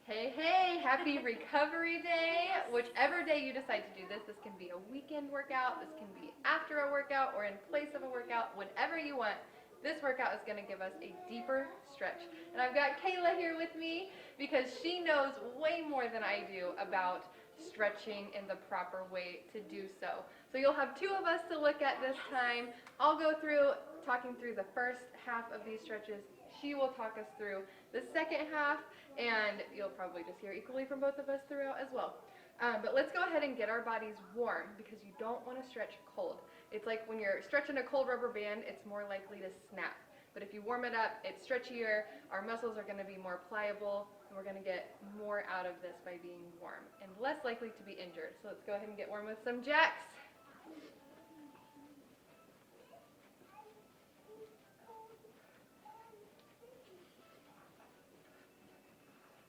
Hey, hey, happy recovery day. Whichever day you decide to do this, this can be a weekend workout, this can be after a workout, or in place of a workout, whenever you want. This workout is going to give us a deeper stretch. And I've got Kayla here with me because she knows way more than I do about stretching in the proper way to do so. So you'll have two of us to look at this time. I'll go through talking through the first half of these stretches. She will talk us through the second half, and you'll probably just hear equally from both of us throughout as well. But let's go ahead and get our bodies warm because you don't want to stretch cold. It's like when you're stretching a cold rubber band, it's more likely to snap. But if you warm it up, it's stretchier, our muscles are going to be more pliable, and we're going to get more out of this by being warm and less likely to be injured. So let's go ahead and get warm with some jacks.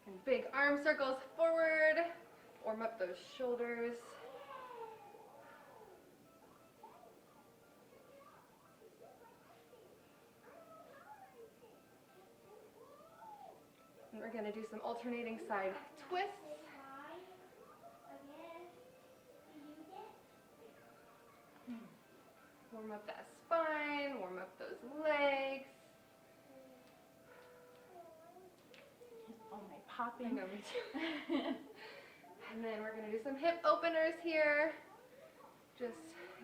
And big arm circles forward. Warm up those shoulders. And we're going to do some alternating side twists. Warm up that spine, warm up those legs. Oh, my popping. I know, me too. And then we're going to do some hip openers here. Just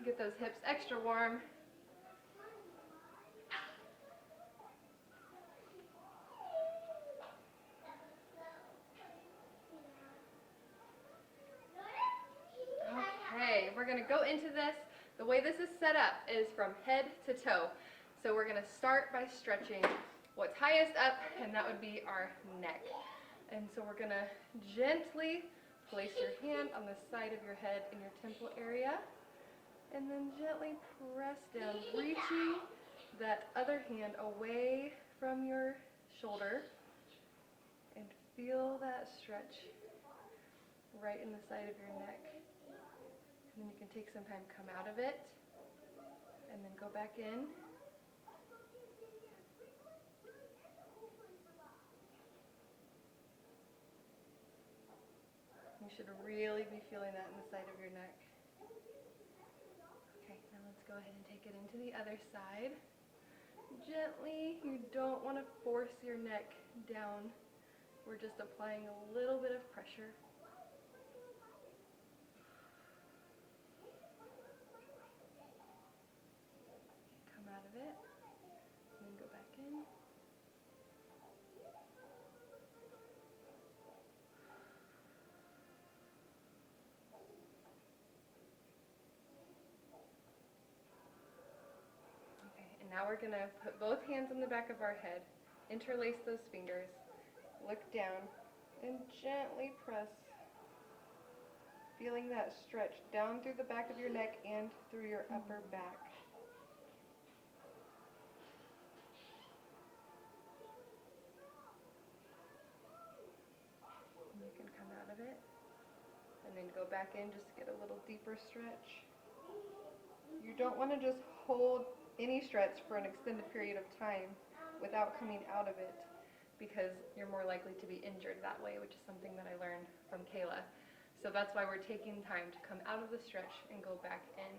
get those hips extra warm. Okay, we're going to go into this. The way this is set up is from head to toe. So we're going to start by stretching what's highest up, and that would be our neck. And so we're going to gently place your hand on the side of your head in your temple area, and then gently press down, reaching that other hand away from your shoulder, and feel that stretch right in the side of your neck. And then you can take some time, come out of it, and then go back in. You should really be feeling that in the side of your neck. Okay, now let's go ahead and take it into the other side. Gently, you don't want to force your neck down. We're just applying a little bit of pressure. Come out of it, and then go back in. Now we're going to put both hands on the back of our head, interlace those fingers, look down, and gently press, feeling that stretch down through the back of your neck and through your upper back. And you can come out of it, and then go back in just to get a little deeper stretch. You don't want to just hold any stretch for an extended period of time without coming out of it, because you're more likely to be injured that way, which is something that I learned from Kayla. So that's why we're taking time to come out of the stretch and go back in.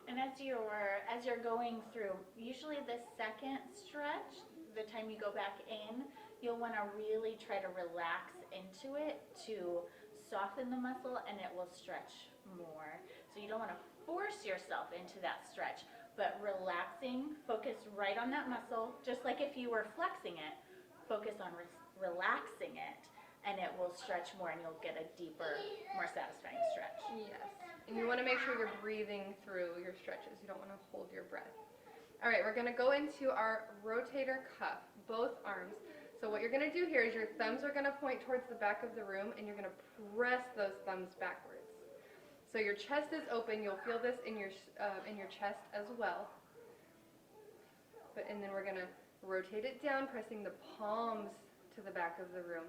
And as you're going through, usually the second stretch, the time you go back in, you'll want to really try to relax into it to soften the muscle, and it will stretch more. So you don't want to force yourself into that stretch, but relaxing, focus right on that muscle, just like if you were flexing it, focus on relaxing it, and it will stretch more, and you'll get a deeper, more satisfying stretch. Yes, and you want to make sure you're breathing through your stretches. You don't want to hold your breath. All right, we're going to go into our rotator cuff, both arms. So what you're going to do here is your thumbs are going to point towards the back of the room, and you're going to press those thumbs backwards. So your chest is open. You'll feel this in your chest as well. And then we're going to rotate it down, pressing the palms to the back of the room.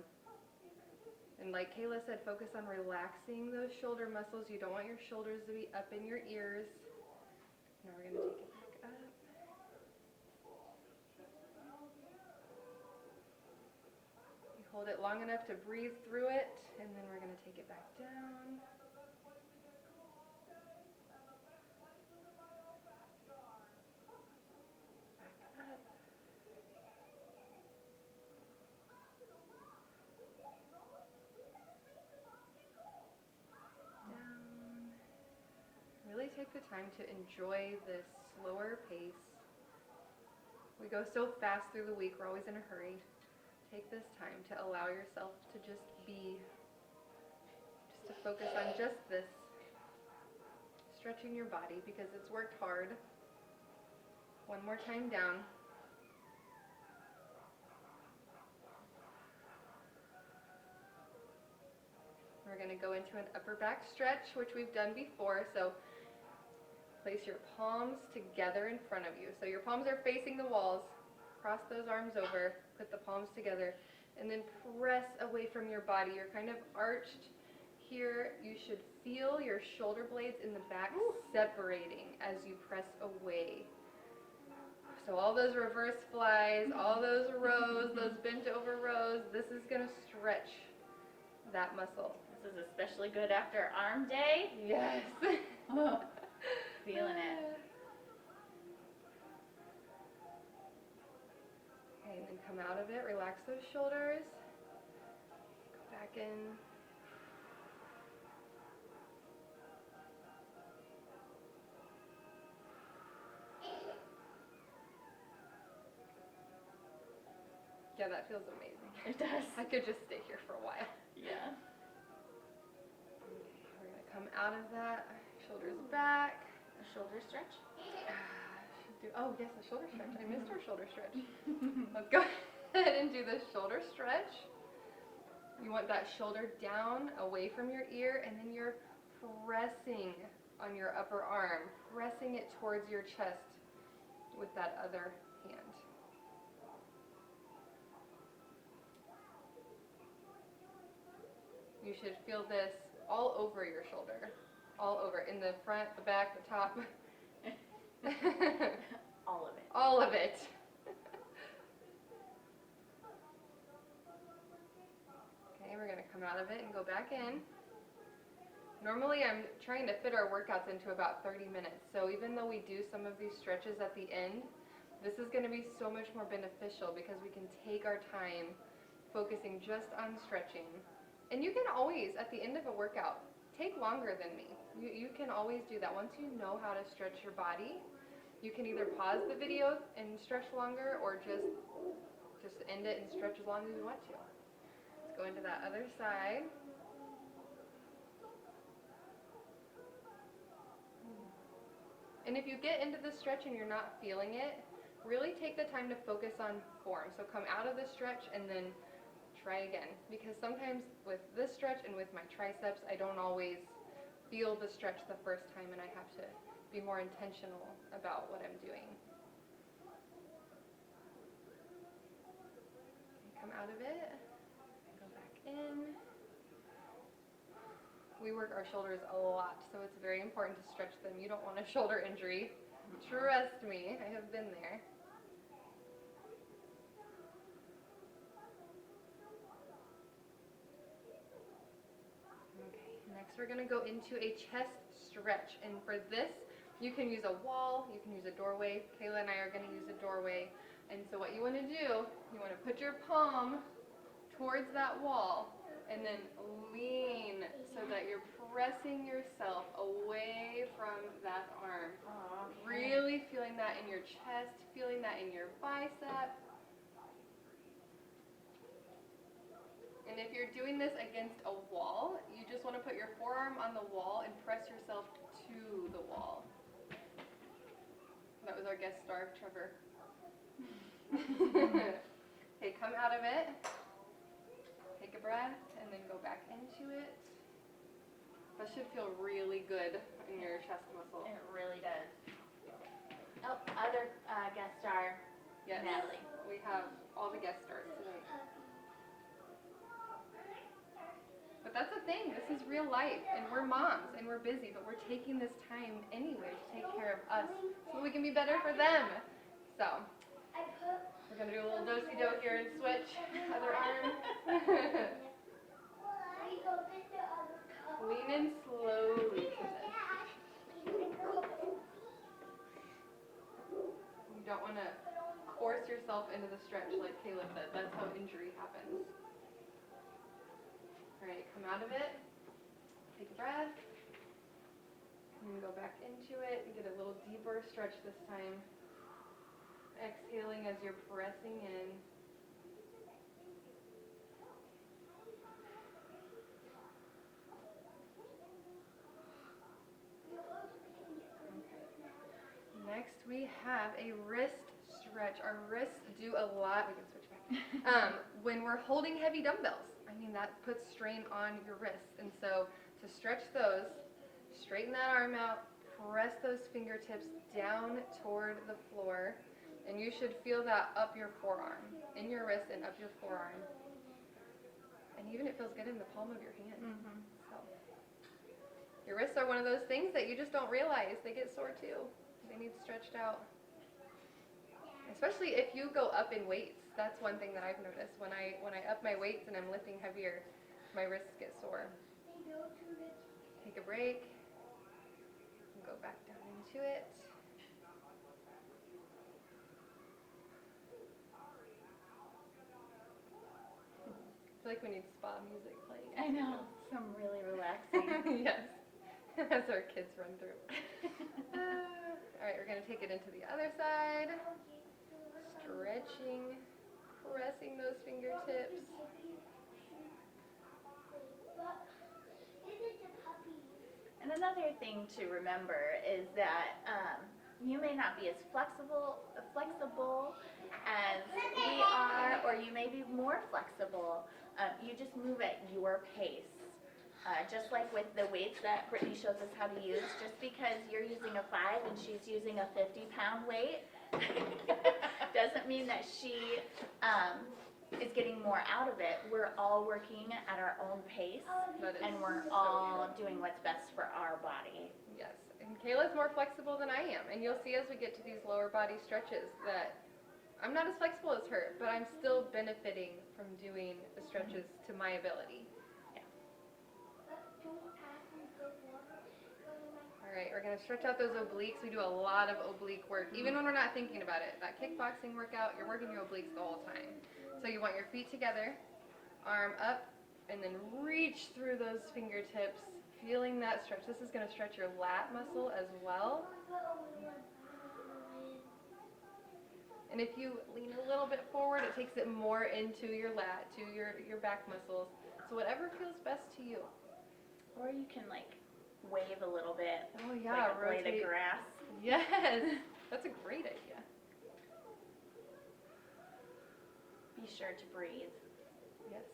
And like Kayla said, focus on relaxing those shoulder muscles. You don't want your shoulders to be up in your ears. Now we're going to take it back up. You Hold it long enough to breathe through it, and then we're going to take it back down. Back up. Down. Really take the time to enjoy this slower pace. We go so fast through the week, we're always in a hurry. Take this time to allow yourself to just be, just to focus on just this, stretching your body because it's worked hard. One more time down. We're going to go into an upper back stretch, which we've done before. So place your palms together in front of you. So your palms are facing the walls. Cross those arms over, put the palms together, and then press away from your body. You're kind of arched here. You should feel your shoulder blades in the back separating as you press away. So all those reverse flies, all those rows, those bent over rows, this is going to stretch that muscle. This is especially good after arm day. Yes. Feeling it. Okay, and then come out of it, relax those shoulders. Go back in. Yeah, that feels amazing. It does. I could just stay here for a while. Yeah. Okay, we're going to come out of that. Shoulders back. A shoulder stretch. Oh, yes, the shoulder stretch. I missed our shoulder stretch. Let's go ahead and do the shoulder stretch. You want that shoulder down, away from your ear, and then you're pressing on your upper arm, pressing it towards your chest with that other hand. You should feel this all over your shoulder, all over, in the front, the back, the top. All of it. All of it. Okay, we're going to come out of it and go back in. Normally I'm trying to fit our workouts into about 30 minutes, so even though we do some of these stretches at the end, this is going to be so much more beneficial because we can take our time focusing just on stretching. And you can always, at the end of a workout, take longer than me. You can always do that. Once you know how to stretch your body, you can either pause the video and stretch longer or just end it and stretch as long as you want to. Let's go into that other side. And if you get into the stretch and you're not feeling it, really take the time to focus on form. So come out of the stretch and then try again. Because sometimes with this stretch and with my triceps, I don't always feel the stretch the first time and I have to be more intentional about what I'm doing. Okay, come out of it, go back in. We work our shoulders a lot, so it's very important to stretch them. You don't want a shoulder injury. Trust me, I have been there. Okay, next we're going to go into a chest stretch, and for this, you can use a wall, you can use a doorway. Kayla and I are going to use a doorway. And so what you want to do, you want to put your palm towards that wall and then lean so that you're pressing yourself away from that arm. Okay. Really feeling that in your chest, feeling that in your bicep. And if you're doing this against a wall, you just want to put your forearm on the wall and press yourself to the wall. That was our guest star, Trevor. Okay, come out of it. Take a breath and then go back into it. That should feel really good in your chest muscle. It really does. Oh, other guest star, Yes. Natalie. We have all the guest stars today. But that's the thing, this is real life, and we're moms, and we're busy, but we're taking this time anyway to take care of us, so we can be better for them. So, We're gonna do a little do-si-do here and switch. Other arm. Lean in slowly to this. You don't want to force yourself into the stretch like Kayla said. That's how injury happens. Alright, come out of it. Take a breath. And go back into it and get a little deeper stretch this time. Exhaling as you're pressing in. Next we have a wrist stretch. Our wrists do a lot. We can switch back. When we're holding heavy dumbbells, I mean that puts strain on your wrists. And so to stretch those, straighten that arm out, press those fingertips down toward the floor, and you should feel that up your forearm, in your wrist and up your forearm. And even it feels good in the palm of your hand. Mm-hmm. So your wrists are one of those things that you just don't realize. They get sore too. They need stretched out. Especially if you go up in weights. That's one thing that I've noticed. When I up my weights and I'm lifting heavier, my wrists get sore. Take a break. And go back down into it. I feel like we need spa music playing. I know. Some really relaxing. Yes. As our kids run through. Alright, we're going to take it into the other side. Stretching, pressing those fingertips. And another thing to remember is that you may not be as flexible as we are, or you may be more flexible. You just move at your pace. Just like with the weights that Brittany shows us how to use, just because you're using a 5 and she's using a 50-pound weight doesn't mean that she is getting more out of it. We're all working at our own pace, and we're all doing what's best for our body. Yes, and Kayla's more flexible than I am, and you'll see as we get to these lower body stretches that I'm not as flexible as her, but I'm still benefiting from doing the stretches to my ability. Alright, we're going to stretch out those obliques. We do a lot of oblique work, even when we're not thinking about it. That kickboxing workout, you're working your obliques the whole time. So you want your feet together, arm up, and then reach through those fingertips, feeling that stretch. This is going to stretch your lat muscle as well. And if you lean a little bit forward, it takes it more into your lat, to your back muscles. So whatever feels best to you. Or you can like wave a little bit. Oh yeah, like a blade of grass. Yes, that's a great idea. Be sure to breathe. Yes.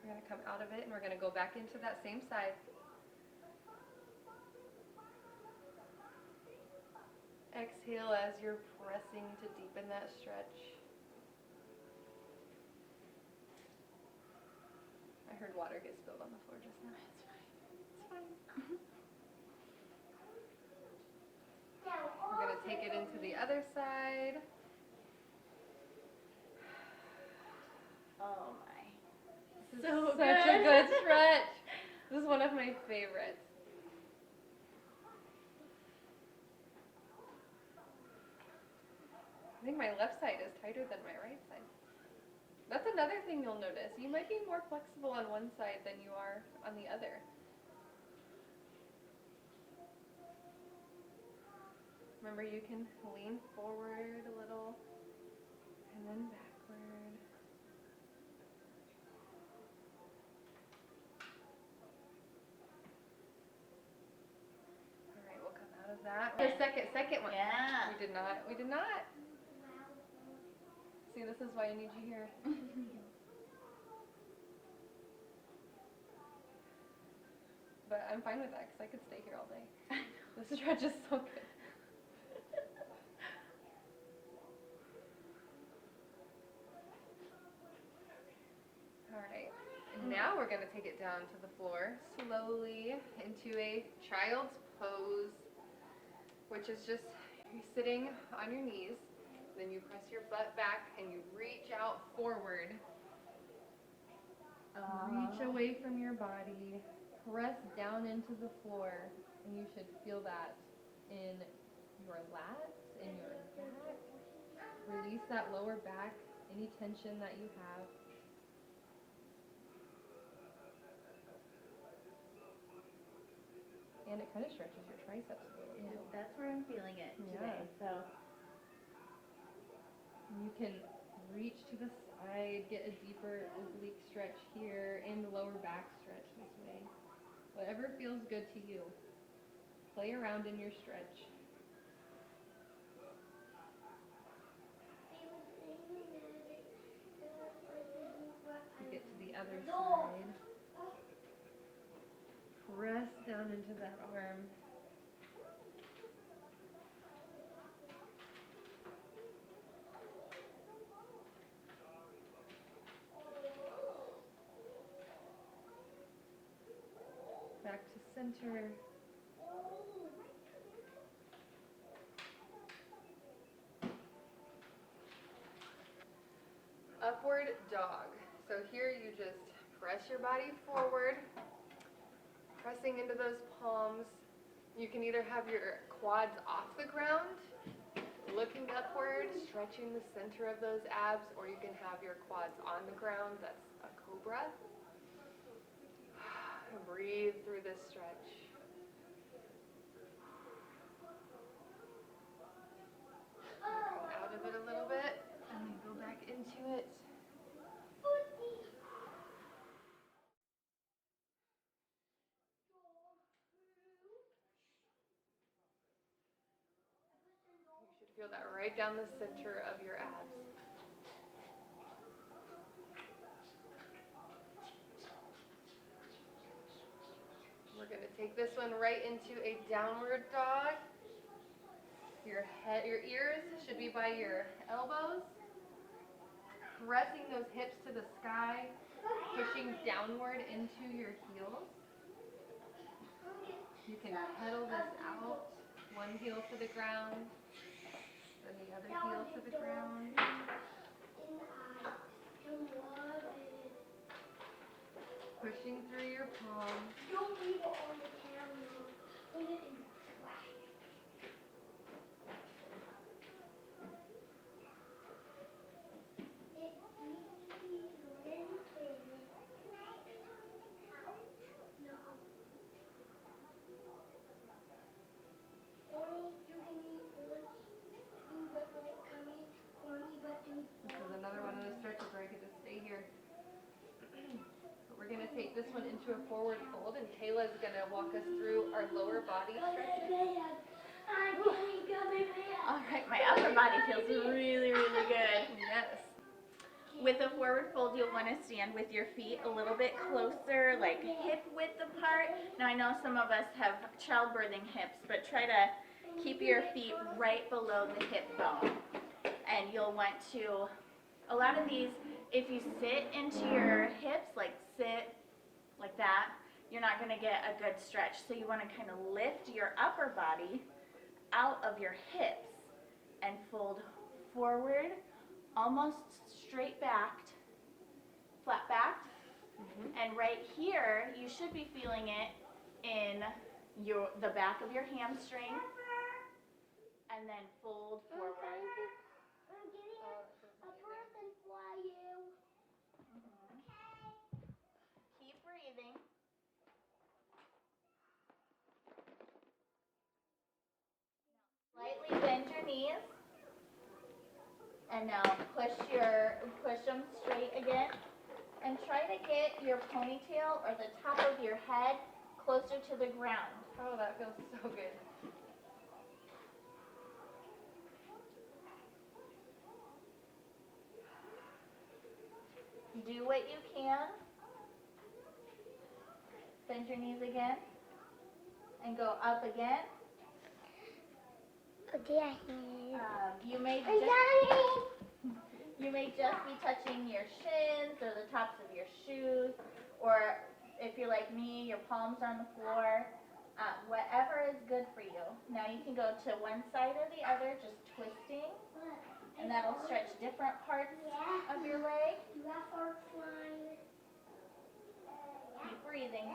We're going to come out of it and we're going to go back into that same side. Exhale as you're pressing to deepen that stretch. I heard water get spilled on the floor just now. It's fine. We're going to take it into the other side. Oh my. This is So such a good stretch. This is one of my favorites. I think my left side is tighter than my right side. That's another thing you'll notice. You might be more flexible on one side than you are on the other. Remember, you can lean forward a little and then backward. All right, we'll come out of that. The second one. Yeah. We did not. See, this is why I need you here. But I'm fine with that because I could stay here all day. This stretch is so good. Alright, and now we're going to take it down to the floor slowly into a child's pose. which is just you're sitting on your knees, then you press your butt back and you reach out forward. Reach away from your body, press down into the floor, and you should feel that in your lats, in your back. Release that lower back, any tension that you have. And it kind of stretches your triceps a little Yeah, too. that's where I'm feeling it today. So You can reach to the side, get a deeper oblique stretch here, and the lower back stretch this way. Whatever feels good to you. Play around in your stretch. Get to the other side. Press down into that arm. Back to center. Upward dog. So here you just press your body forward, pressing into those palms. You can either have your quads off the ground, looking upward, stretching the center of those abs, or you can have your quads on the ground. That's a cobra. Breathe through this stretch. Come out of it a little bit, and then go back into it. You should feel that right down the center of your abs. We're going to take this one right into a downward dog. Your ears should be by your elbows. Pressing those hips to the sky, pushing downward into your heels. You can pedal this out. One heel to the ground, then the other heel to the ground. Pushing through your palms. Don't leave it on the camera. Put it in the trash. It needs to be limited. No. Only you can eat one. But like coming, corny, but do. This is another one of those stretches where I could just stay here. We're going to take this one into a forward fold, and Kayla's going to walk us through our lower body stretches. all right, my upper body feels really, really good. Yes. With a forward fold, you'll want to stand with your feet a little bit closer, like hip width apart. Now I know some of us have childbirthing hips, but try to keep your feet right below the hip bone. And you'll want to, a lot of these, if you sit into your hips, like sit like that, you're not going to get a good stretch. So you want to kind of lift your upper body out of your hips and fold forward, almost straight backed, flat backed. And right here, you should be feeling it in the back of your hamstring, and then fold forward. I'm getting a person for you. Keep breathing. Slightly bend your knees. And now push them straight again. And try to get your ponytail or the top of your head closer to the ground. Oh, that feels so good. Do what you can. Bend your knees again. And go up again. Okay. You may just be touching your shins or the tops of your shoes, or if you're like me, your palms are on the floor. Whatever is good for you. Now you can go to one side or the other, just twisting, and that'll stretch different parts of your leg. Keep breathing.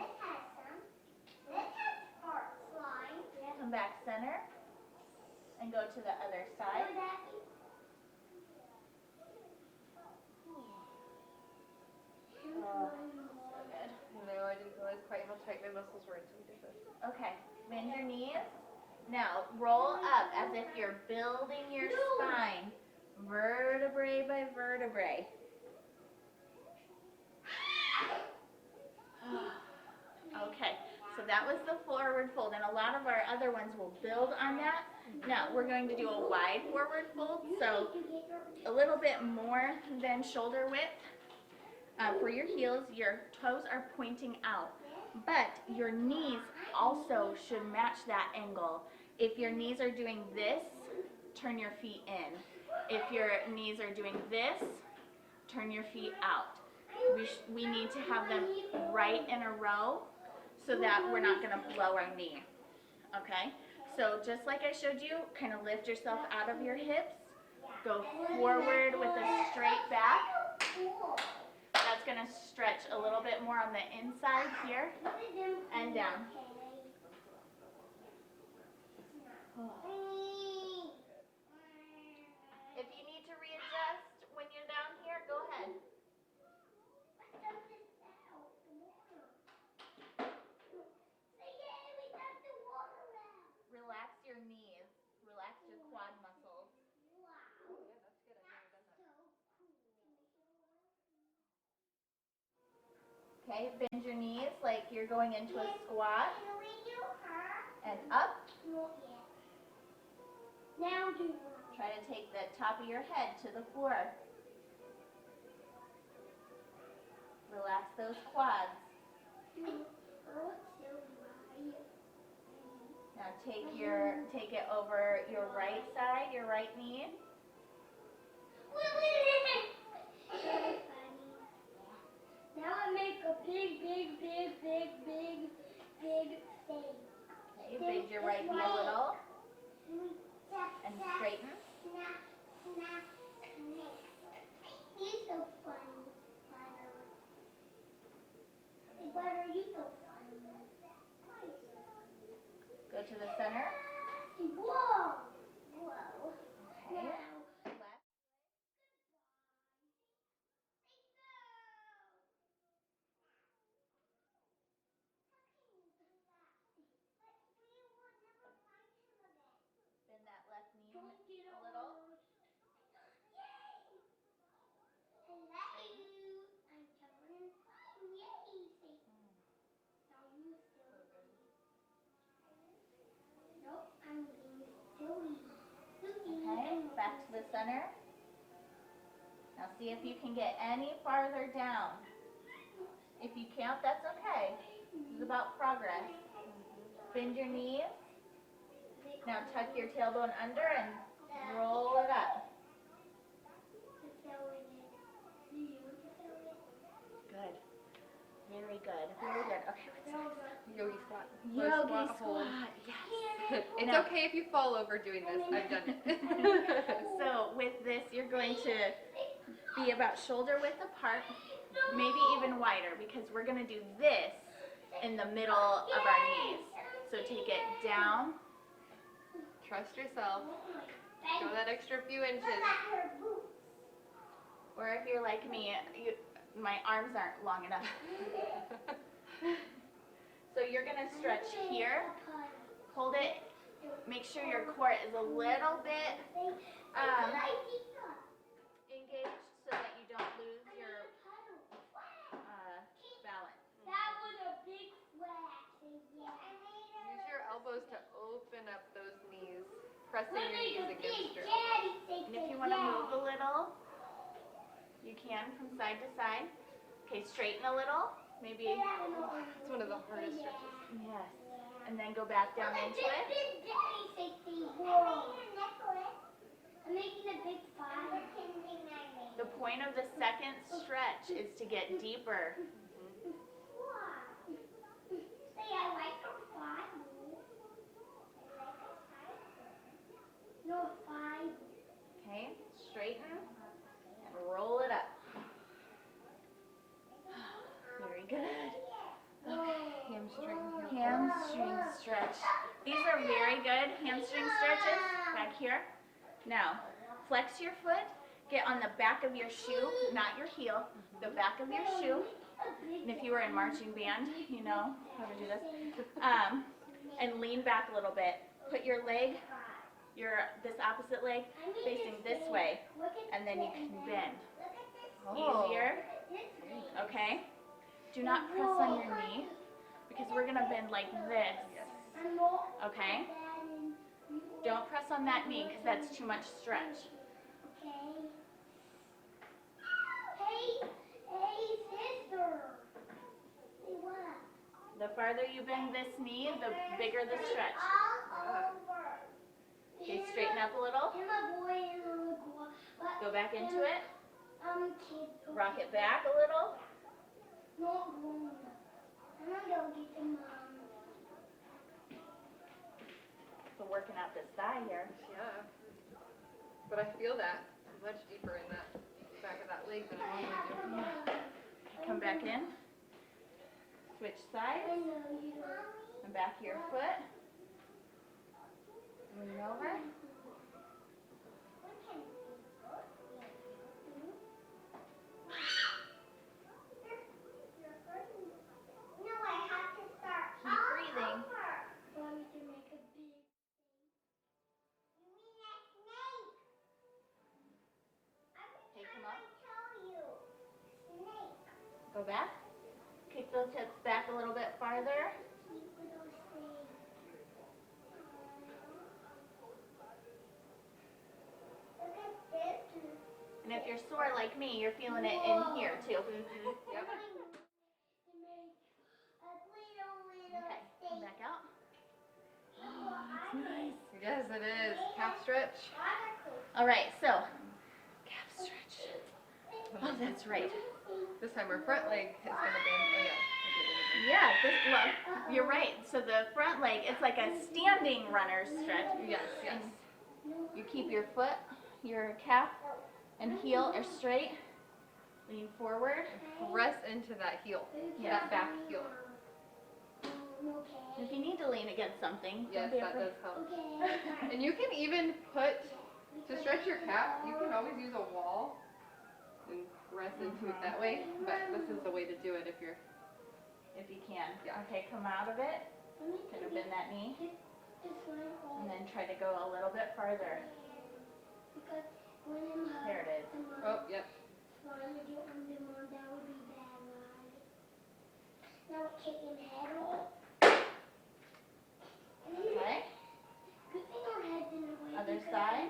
Come back center, and go to the other side. Oh, so good. No, I didn't realize quite how tight my muscles were until we did this. Okay, bend your knees. Now roll up as if you're building your spine, vertebrae by vertebrae. Okay, so that was the forward fold, and a lot of our other ones will build on that. Now we're going to do a wide forward fold, so a little bit more than shoulder width. For your heels, your toes are pointing out, but your knees also should match that angle. If your knees are doing this, turn your feet in. If your knees are doing this, turn your feet out. We need to have them right in a row so that we're not going to blow our knee. Okay? So just like I showed you, kind of lift yourself out of your hips. Go forward with a straight back. That's going to stretch a little bit more on the inside here and down. If you need to readjust when you're down here, go ahead. Relax your knees. Relax your quad muscles. Oh, yeah, that's good. I've never done that. Okay, bend your knees like you're going into a squat. And up. Now do. Try to take the top of your head to the floor. Relax those quads. Now take it over your right side, your right knee. Now I make a big face. Okay, bend your right knee a little and straighten. He's so funny, Butter, you so funny. Go to the center. Whoa! Okay. Now. Left. Bend that left knee a little. Hello. I'm coming and fine. Yay. Now you still. Nope, I'm being silly. Okay, back to the center. Now see if you can get any farther down. If you can't, that's okay. This is about progress. Bend your knees. Now tuck your tailbone under and roll it up. Good. Very good. Very good. Okay, what's next? Yogi squat. Yogi Squat hold. squat. Yes. It's Now- okay if you fall over doing this. I've done it. So with this, you're going to be about shoulder width apart, maybe even wider, because we're going to do this in the middle of our knees. So take it down. Trust yourself. Go that extra few inches. Or if you're like me, my arms aren't long enough. So you're going to stretch here. Hold it. Make sure your core is a little bit engaged so that you don't lose your balance. That was a big whack. Use your elbows to open up those knees, pressing your knees against your And if you want to move a little, you can from side to side. Okay, straighten a little. Maybe. It's one of the hardest stretches. Yes. And then go back down into it. I'm making a big fire. The point of the second stretch is to get deeper. Say I like a fire. here. Now, flex your foot, get on the back of your shoe, not your heel, the back of your shoe. And if you were in marching band, you know how to do this. And lean back a little bit. Put your leg, this opposite leg, facing this way, and then you can bend. Easier, okay? Do not press on your knee, because we're gonna bend like this, okay? Don't press on that knee, because that's too much stretch. Hey, sister. Hey, what? The farther you bend this knee, the bigger the stretch. Okay, straighten up a little. Go back into it. Rock it back a little. So working out this thigh here. Yeah. But I feel that much deeper in that back of that leg than I normally do. Come back in. Switch sides. And back of your foot. Lean over. Keep breathing. Okay, come up. Go back. Kick those hips back a little bit farther. And if you're sore like me, you're feeling it in here too. Yep. Okay, come back out. Yes, it is. Calf stretch. All right, so calf stretch. Oh, that's right. This time our front leg is going to bend. Oh, yeah. Yeah, look, you're right. So the front leg, it's like a standing runner's stretch. Yes, yes. You keep your foot, your calf and heel are straight. Lean forward. Press into that heel. Yeah. That back heel. If you need to lean against something, Yes, don't be that afraid. does help. And you can even put, to stretch your calf, you can always use a wall and press into it that way. But this is the way to do it if you're. If you can. Yeah. Okay, come out of it. Kind of bend that knee. And then try to go a little bit farther. There it is. Oh, yep. Okay. Other side.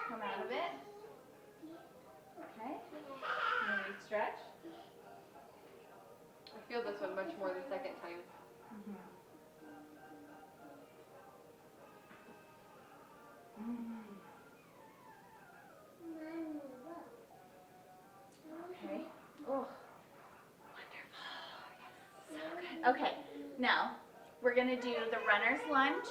Come out of it. Okay. And then we stretch. I feel this one much more the second time. Okay. Oh, wonderful. Okay, now we're going to do the runner's lunge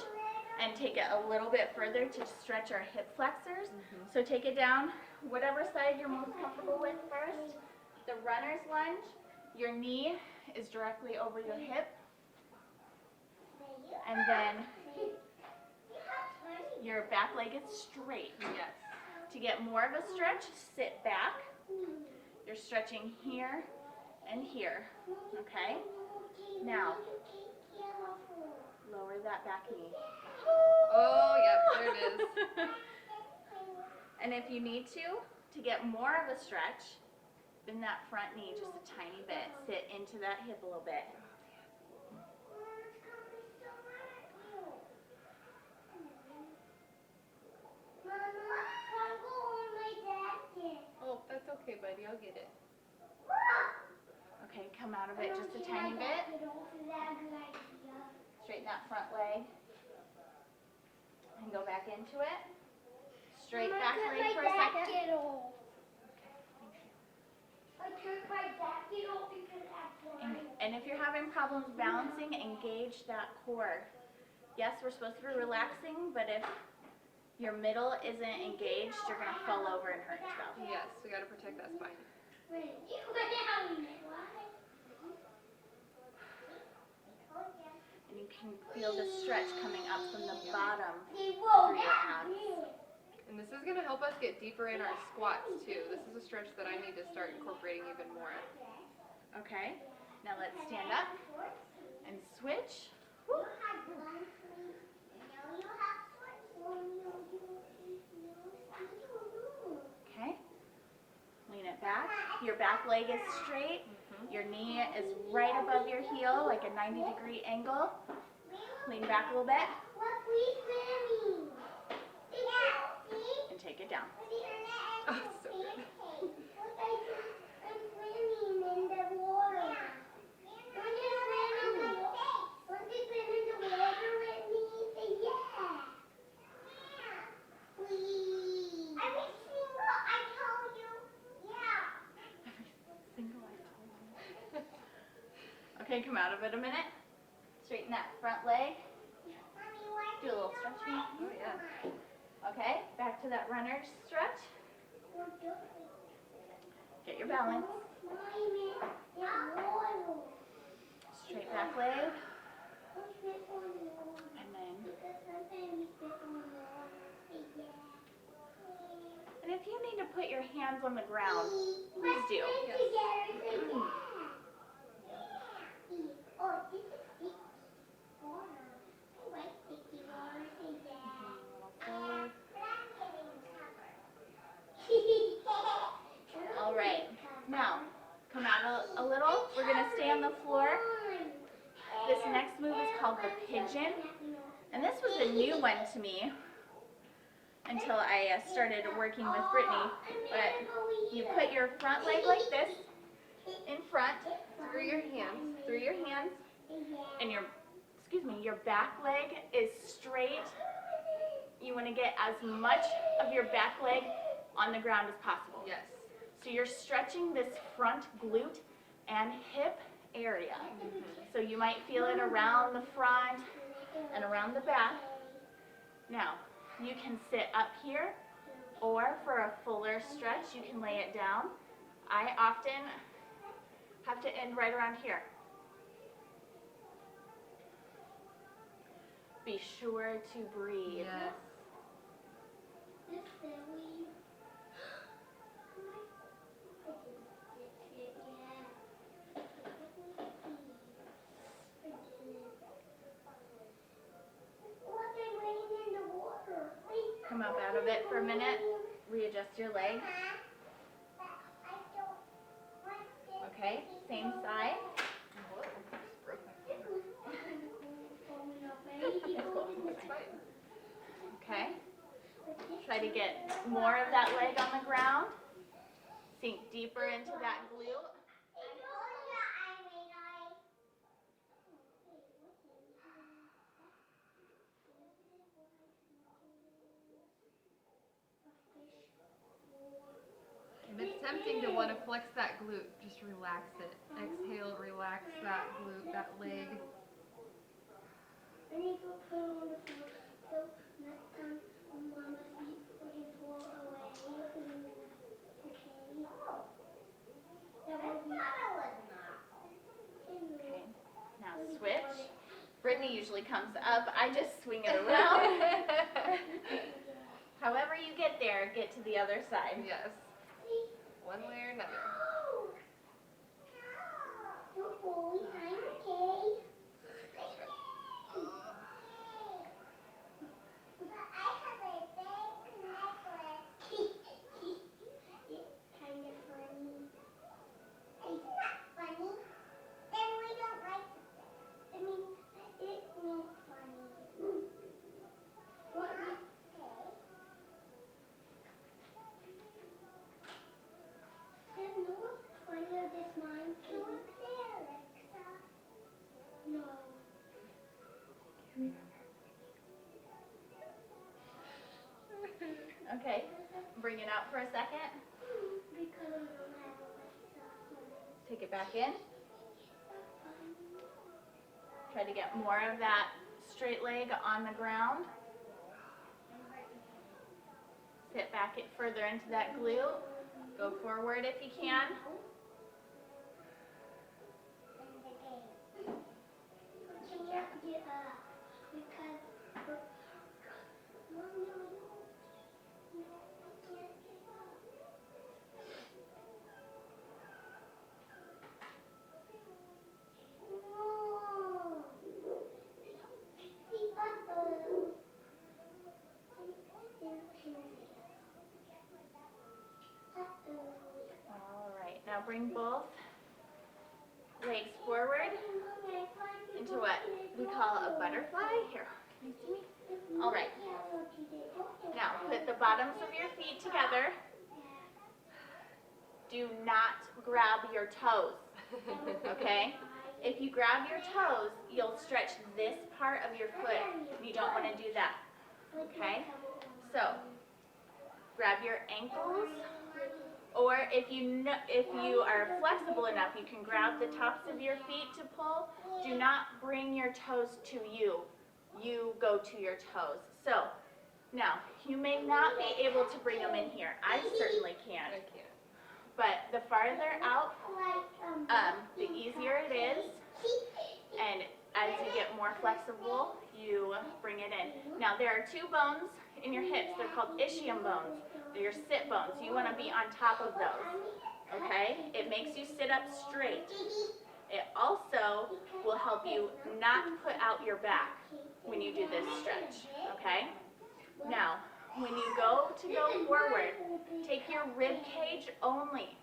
and take it a little bit further to stretch our hip flexors. So take it down whatever side you're most comfortable with first. The runner's lunge, your knee is directly over your hip. And then your back leg is straight. Yes. To get more of a stretch, sit back. You're stretching here and here, okay? Now, lower that back knee. Oh, yep, there it is. And if you need to get more of a stretch, bend that front knee just a tiny bit. Sit into that hip a little bit. Oh, that's okay, buddy. I'll get it. Okay, come out of it just a tiny bit. Straighten that front leg. And go back into it. Straight back leg for a second. And if you're having problems balancing, engage that core. Yes, we're supposed to be relaxing, but if your middle isn't engaged, you're gonna fall over and hurt yourself. Yes, we gotta protect that spine. And you can feel the stretch coming up from the bottom through your abs. And this is gonna help us get deeper in our squats too. This is a stretch that I need to start incorporating even more. Okay, now let's stand up and switch. Woo. Okay, lean it back. Your back leg is straight. Your knee is right above your heel, like a 90-degree angle. Lean back a little bit and take it down. Oh, so good. Okay, come out of it a minute. Straighten that front leg. Do a little stretching. Oh yeah. Okay, back to that runner's stretch. Get your balance. Straight back leg. And then. And if you need to put your hands on the ground, please do. All right, now come out a little. We're gonna stay on the floor. This next move is called the pigeon, and this was a new one to me until I started working with Brittany. But you put your front leg like this in front Through your hands. and your back leg is straight. You want to get as much of your back leg on the ground as possible. Yes. So you're stretching this front glute and hip area. So you might feel it around the front and around the back. Now, you can sit up here, or for a fuller stretch, you can lay it down. I often have to end right around here. Be sure to breathe. Yes. Come up out of it for a minute. Readjust your leg. Okay, same side. Okay. Try to get more of that leg on the ground. Sink deeper into that glute. If it's tempting to want to flex that glute, just relax it. Exhale, relax that glute, that leg. Okay, now switch. Brittany usually comes up. I just swing it around. However you get there, get to the other side. Yes. One way or another. Okay, bring it out for a second. Take it back in. Try to get more of that straight leg on the ground. Sit back it further into that glute. Go forward if you can. All right, now bring both legs forward into what we call a butterfly. Here, can you see me? All right. Now put the bottoms of your feet together. Do not grab your toes, okay? If you grab your toes, you'll stretch this part of your foot. You don't want to do that, okay? So, grab your ankles, or if you are flexible enough, you can grab the tops of your feet to pull. Do not bring your toes to you. You go to your toes. So, now, you may not be able to bring them in here. I certainly can't. I can't. But the farther out, the easier it is. And as you get more flexible, you bring it in. Now, there are two bones in your hips. They're called ischium bones. They're your sit bones. You want to be on top of those, okay? It makes you sit up straight. It also will help you not put out your back when you do this stretch, okay? Now, when you go forward, take your rib cage only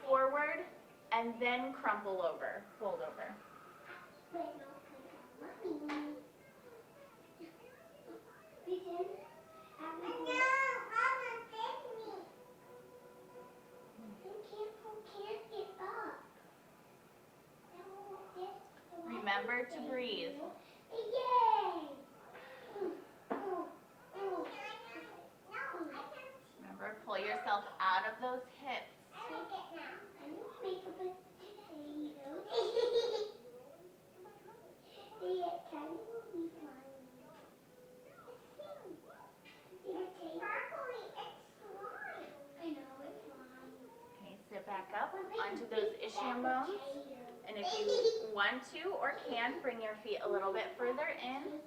forward and then crumple over, fold over. Remember to breathe. Remember, pull yourself out of those hips. Okay, sit back up onto those ischium bones. And if you want to or can, bring your feet a little bit further in.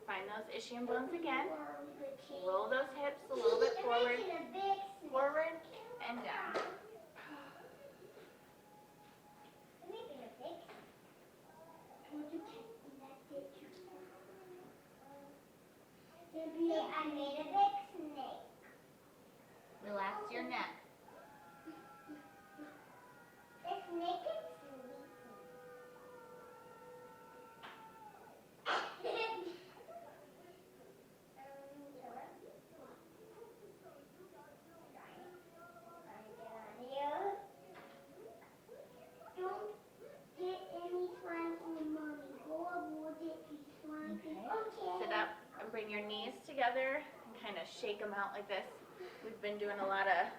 Find those ischium bones again. Roll those hips a little bit forward, forward, and down. I made a big snake. Relax your neck. The snake is sleepy. Don't get any slime on mommy. Go avoid it, you slime. Okay. Sit up and bring your knees together and kind of shake them out like this. We've been doing a lot of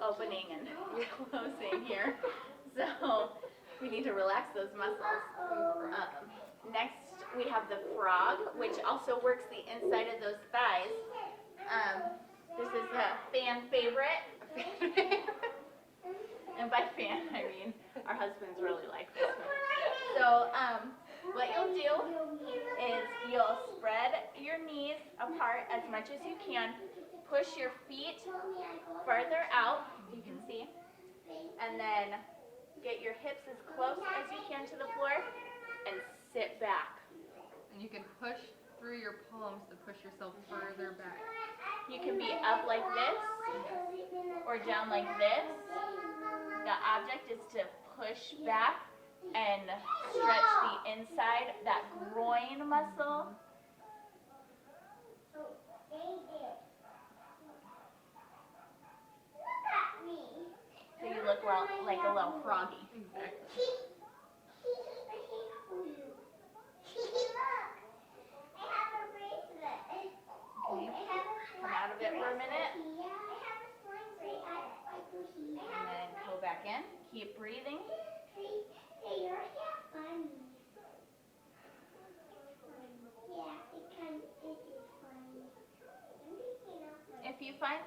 opening and closing here, so we need to relax those muscles. Next, we have the frog, which also works the inside of those thighs. This is a fan favorite. And by fan, I mean our husbands really like this one. So what you'll do is you'll spread your knees apart as much as you can. Push your feet farther out, you can see, and then get your hips as close as you can to the floor and sit back. And you can push through your palms to push yourself further back. You can be up like this or down like this. The object is to push back and stretch the inside, that groin muscle. So you look like a little froggy. Exactly. Okay. Come out of it for a minute. And then go back in. Keep breathing.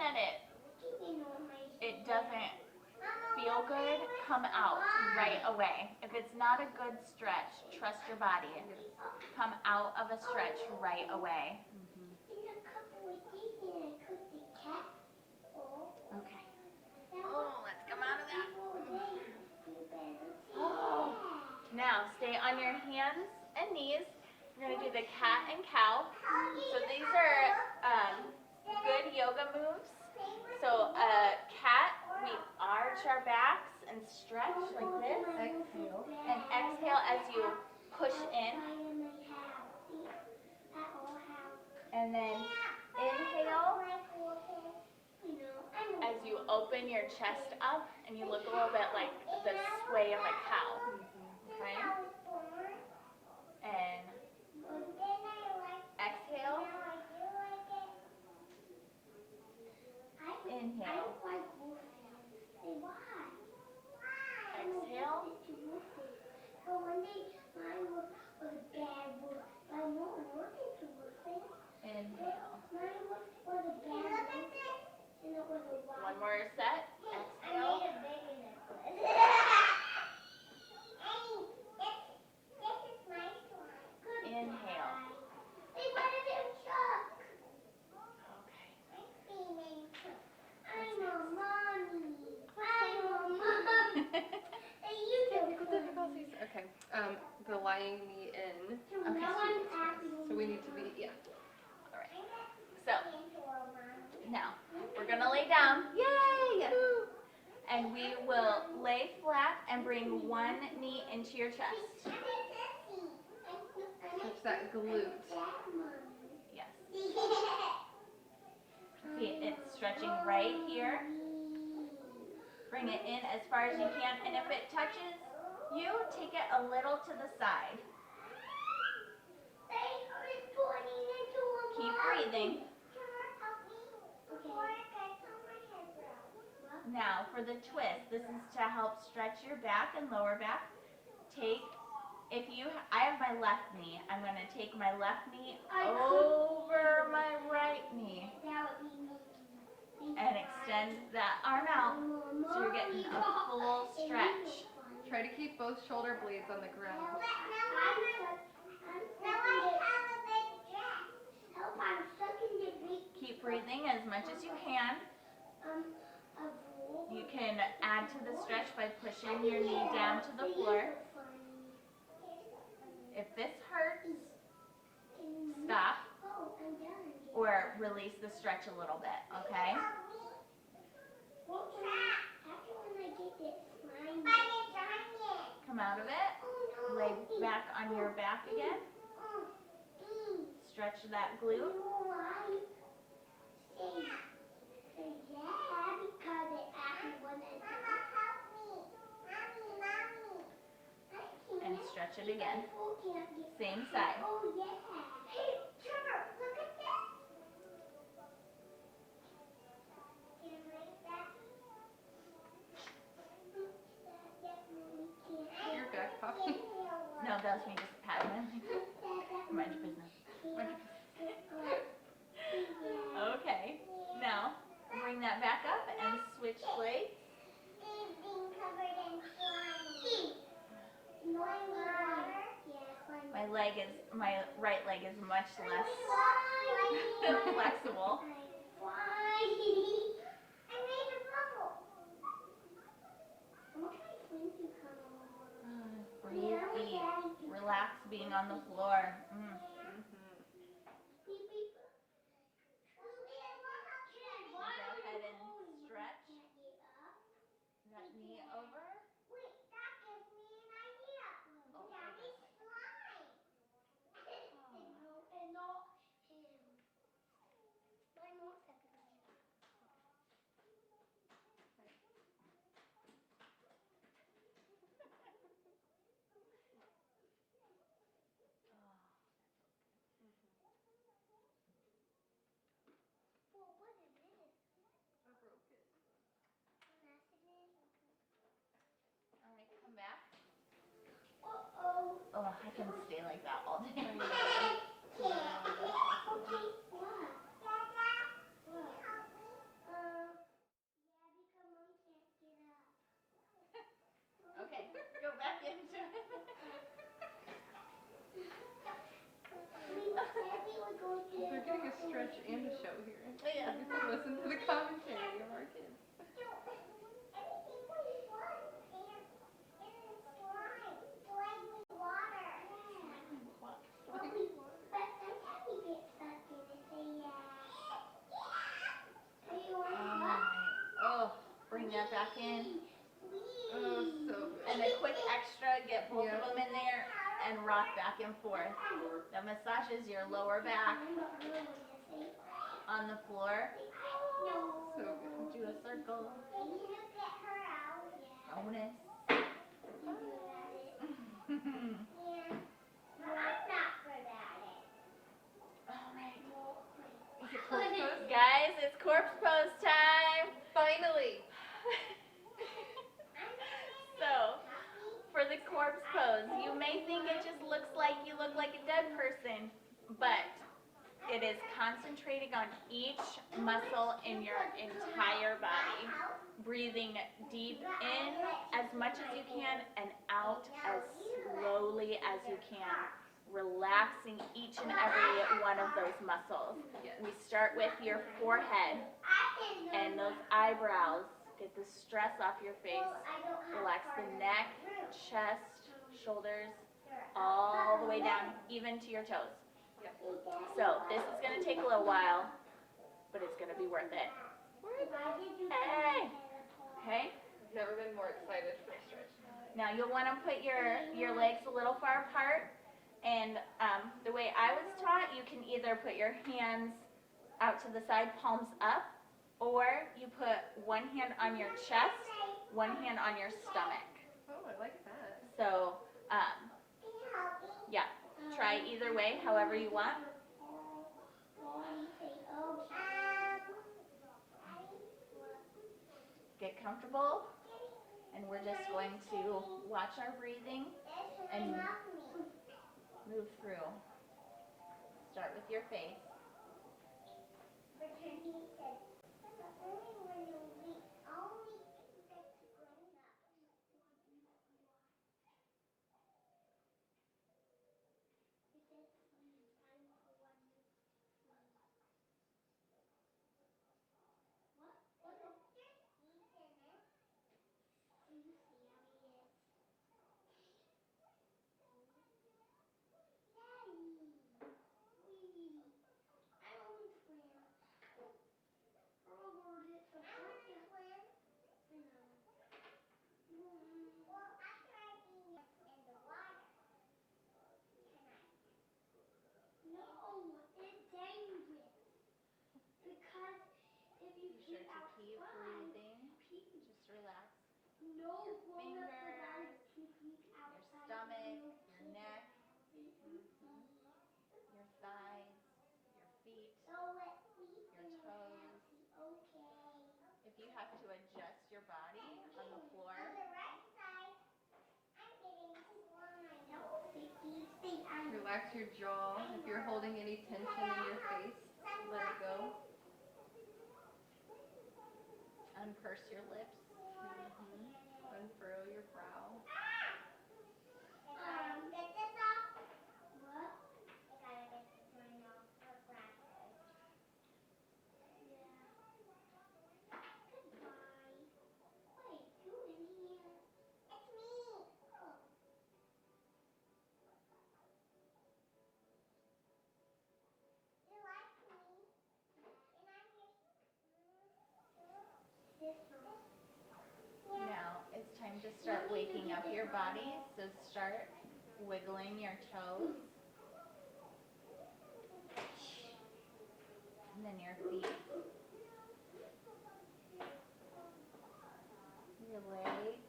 that it doesn't feel good, come out right away. If it's not a good stretch, trust your body. Come out of a stretch right away. Okay. Oh, let's come out of that. Oh. Now, stay on your hands and knees. We're going to do the cat and cow. So these are good yoga moves. So cat, we arch our backs and stretch like this. Exhale. And exhale as you push in. And then inhale as you open your chest up and you look a little bit like the sway of a cow. Okay? And exhale. Inhale. Exhale. Inhale. One more set. Exhale. Inhale. Technical difficulties. Okay. The lying knee in. Okay. So we need to be, yeah. All right. So now we're gonna lay down. Yay! And we will lay flat and bring one knee into your chest. Touch that glute. Yes. See, it's stretching right here. Bring it in as far as you can, and if it touches you, take it a little to the side. Keep breathing. Now for the twist, this is to help stretch your back and lower back. I have my left knee. I'm going to take my left knee over my right knee and extend that arm out so you're getting a full stretch. Try to keep both shoulder blades on the ground. Keep breathing as much as you can. You can add to the stretch by pushing your knee down to the floor. If this hurts, stop or release the stretch a little bit, okay? Come out of it. Lay back on your back again. Stretch that glute. And stretch it again. Same side. Hey, Trevor, look at this. Your back popping. No, that was me just patting it. Mind your business. Mind your business. Okay. Now, bring that back up and switch legs. My right leg is much less flexible. Breathe, eat, relax being on the floor. Go ahead and stretch that knee over. Alright, come back. Oh, I can stay like that all day. stretch and a show here. Yeah. You can listen to the commentary of our kids. Oh, bring that back in. Oh, so good. And a quick extra, get both Yep. of them in there and rock back and forth. That massages your lower back on the floor. So good. Do a circle. Bonus. Alright. Guys, it's corpse pose time. Finally. So, for the corpse pose, you may think it just looks like you look like a dead person, but it is concentrating on each muscle in your entire body. Breathing deep in as much as you can and out as slowly as you can. Relaxing each and every one of those muscles. Yes. We start with your forehead and those eyebrows. Get the stress off your face. Relax the neck, chest, shoulders, all the way down, even to your toes. Yep. So this is going to take a little while, but it's going to be worth it. Hey! Okay? I've never been more excited for a stretch. Now you'll want to put your legs a little far apart. And the way I was taught, you can either put your hands out to the side, palms up, or you put one hand on your chest, one hand on your stomach. Oh, I like that. So, yeah, try either way, however you want. Get comfortable, and we're just going to watch our breathing and move through. Start with your face. Be sure to keep breathing. Just relax. Your fingers, your stomach, your neck, your thighs, your feet, your toes. If you have to adjust your body on the floor, Relax your jaw. If you're holding any tension in your face, let it go. unpurse your lips. Unfurl your brow. Get this off. What? I gotta get this one off her glasses. Yeah. Goodbye. Wait, who in here? It's me. Oh. You like me? And I'm your sister. Now it's time to start waking up your body. So start wiggling your toes. And then your feet. Your legs.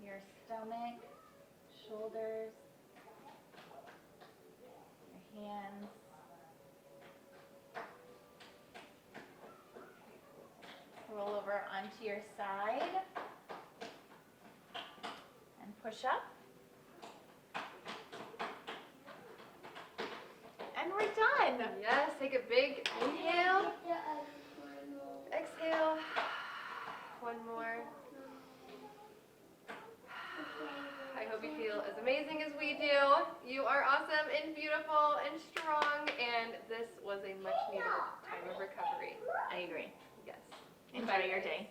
Your stomach, shoulders, your hands. Roll over onto your side and push up. And we're done. Yes, take a big inhale. Exhale. One more. I hope you feel as amazing as we do. You are awesome and beautiful. beautiful and strong, and this was a much needed time of recovery. I agree. Yes. Enjoy your day.